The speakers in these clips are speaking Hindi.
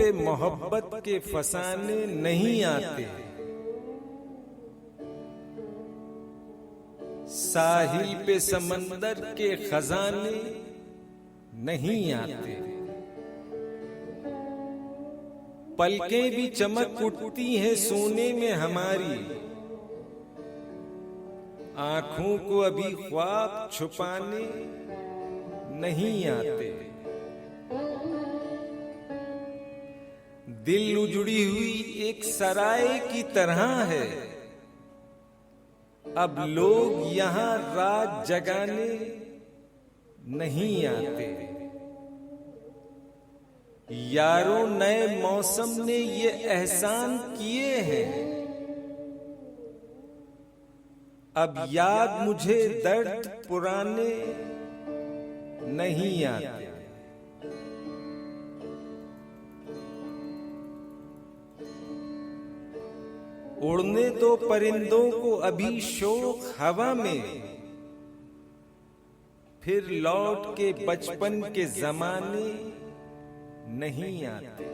पे मोहब्बत के फसाने नहीं आते, साहिल पे समंदर के खजाने नहीं आते। पलकें भी चमक उठती हैं सोने में हमारी, आंखों को अभी ख्वाब छुपाने नहीं आते। दिल उजड़ी हुई एक सराय की तरह है, अब लोग यहां रात जगाने नहीं आते। यारों नए मौसम ने ये एहसान किए हैं, अब याद मुझे दर्द पुराने नहीं आते। उड़ने दो परिंदों को अभी शौक हवा में, फिर लौट के बचपन के जमाने नहीं आते।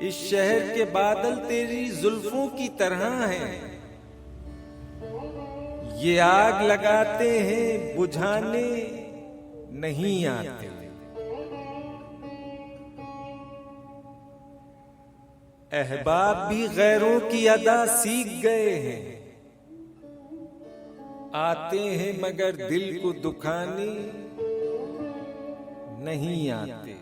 इस शहर के बादल तेरी जुल्फों की तरह हैं, ये आग लगाते हैं बुझाने नहीं आते। अहबाब भी गैरों की अदा सीख गए हैं, आते हैं मगर दिल को दुखाने नहीं आते।